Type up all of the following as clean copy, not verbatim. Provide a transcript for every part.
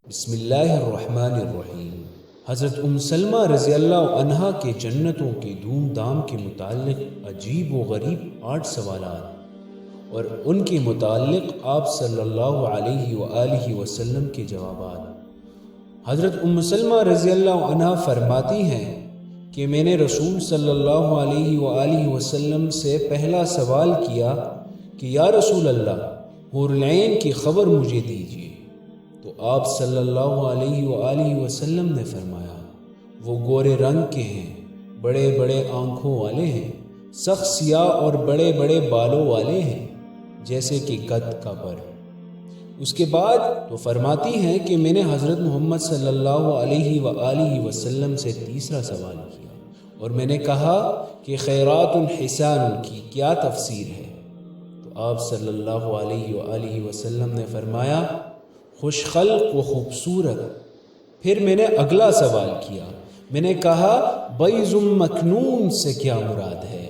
بسم اللہ الرحمن الرحیم۔ حضرت سلمہ رضی اللہ عنہا کے جنتوں کے دھوم دھام کے متعلق عجیب و غریب 8 سوالات اور ان کے متعلق آپ صلی اللہ علیہ وآلہ وسلم کے جوابات۔ حضرت سلمہ رضی اللہ عنہا فرماتی ہیں کہ میں نے رسول صلی اللہ علیہ وآلہ وسلم سے پہلا سوال کیا کہ یا رسول اللہ، حور العین کی خبر مجھے دیجیے، تو آپ صلی اللہ علیہ وآلہ وسلم نے فرمایا وہ گورے رنگ کے ہیں، بڑے بڑے آنکھوں والے ہیں، سخت سیاہ اور بڑے بڑے بالوں والے ہیں جیسے کہ گدھ کا پر۔ اس کے بعد تو فرماتی ہیں کہ میں نے حضرت محمد صلی اللہ علیہ وآلہ وسلم سے تیسرا سوال کیا اور میں نے کہا کہ خیرات الحسان کی کیا تفسیر ہے، تو آپ صلی اللہ علیہ وآلہ وسلم نے فرمایا خوش خلق و خوبصورت۔ پھر میں نے اگلا سوال کیا، میں نے کہا بیض مکنون سے کیا مراد ہے،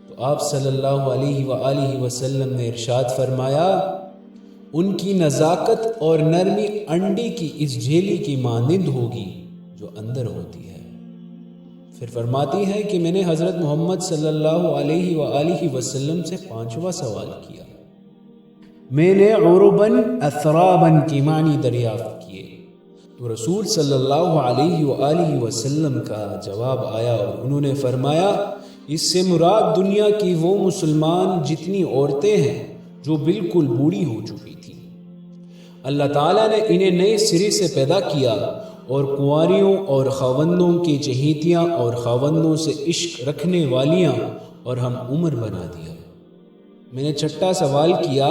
تو آپ صلی اللہ علیہ وآلہ وسلم نے ارشاد فرمایا ان کی نزاکت اور نرمی انڈے کی اس جھیلی کی مانند ہوگی جو اندر ہوتی ہے۔ پھر فرماتی ہے کہ میں نے حضرت محمد صلی اللہ علیہ وآلہ وسلم سے 5واں سوال کیا، میں نے عرباً اثراباً کی معنی دریافت کیے، تو رسول صلی اللہ علیہ وآلہ وسلم کا جواب آیا اور انہوں نے فرمایا اس سے مراد دنیا کی وہ مسلمان جتنی عورتیں ہیں جو بالکل بوڑھی ہو چکی تھیں، اللہ تعالیٰ نے انہیں نئے سرے سے پیدا کیا اور کنواریوں اور خاوندوں کی چہیتیاں اور خاوندوں سے عشق رکھنے والیاں اور ہم عمر بنا دیا۔ میں نے 6واں سوال کیا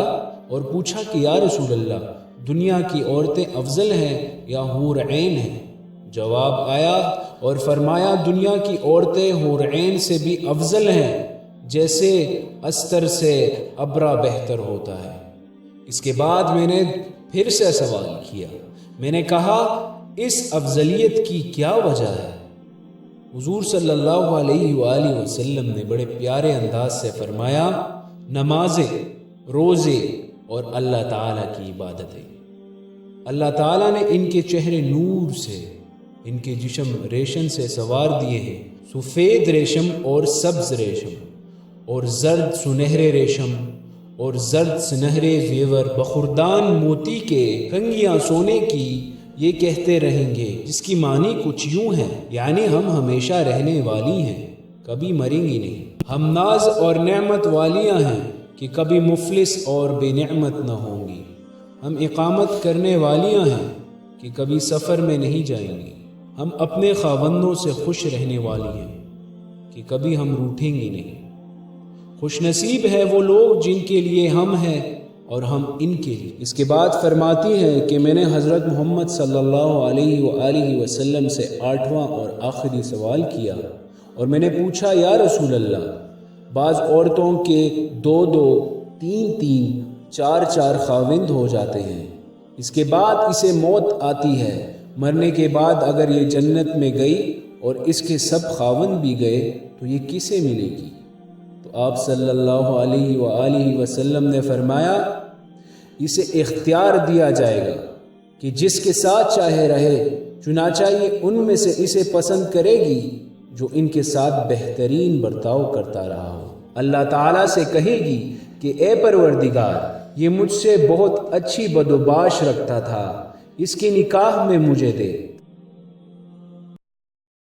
اور پوچھا کہ یا رسول اللہ، دنیا کی عورتیں افضل ہیں یا حور عین ہیں؟ جواب آیا اور فرمایا دنیا کی عورتیں حور عین سے بھی افضل ہیں، جیسے استر سے ابرا بہتر ہوتا ہے۔ اس کے بعد میں نے پھر سے سوال کیا، میں نے کہا اس افضلیت کی کیا وجہ ہے؟ حضور صلی اللہ علیہ وآلہ وسلم نے بڑے پیارے انداز سے فرمایا نمازیں، روزے اور اللہ تعالیٰ کی عبادتیں۔ اللہ تعالیٰ نے ان کے چہرے نور سے، ان کے جسم ریشم سے سوار دیے ہیں، سفید ریشم اور سبز ریشم اور زرد سنہرے ریشم اور زرد سنہرے زیور بخوردان موتی کے، کنگیاں سونے کی، یہ کہتے رہیں گے، جس کی معنی کچھ یوں ہے یعنی ہم ہمیشہ رہنے والی ہیں، کبھی مریں گی نہیں۔ ہم ناز اور نعمت والیاں ہیں کہ کبھی مفلس اور بے نعمت نہ ہوں گی۔ ہم اقامت کرنے والیاں ہیں کہ کبھی سفر میں نہیں جائیں گی۔ ہم اپنے خاوندوں سے خوش رہنے والی ہیں کہ کبھی ہم روٹھیں گی نہیں۔ خوش نصیب ہے وہ لوگ جن کے لیے ہم ہیں اور ہم ان کے لیے۔ اس کے بعد فرماتی ہیں کہ میں نے حضرت محمد صلی اللہ علیہ وآلہ وسلم سے 8واں اور آخری سوال کیا اور میں نے پوچھا یا رسول اللہ، بعض عورتوں کے 2 3 4 خاوند ہو جاتے ہیں، اس کے بعد اسے موت آتی ہے، مرنے کے بعد اگر یہ جنت میں گئی اور اس کے سب خاوند بھی گئے تو یہ کسے ملے گی؟ تو آپ صلی اللہ علیہ وآلہ وسلم نے فرمایا اسے اختیار دیا جائے گا کہ جس کے ساتھ چاہے رہے، چنانچہ یہ ان میں سے اسے پسند کرے گی جو ان کے ساتھ بہترین برتاؤ کرتا رہا ہو۔ اللہ تعالیٰ سے کہے گی کہ اے پروردگار، یہ مجھ سے بہت اچھی بدوباش رکھتا تھا، اس کے نکاح میں مجھے دے۔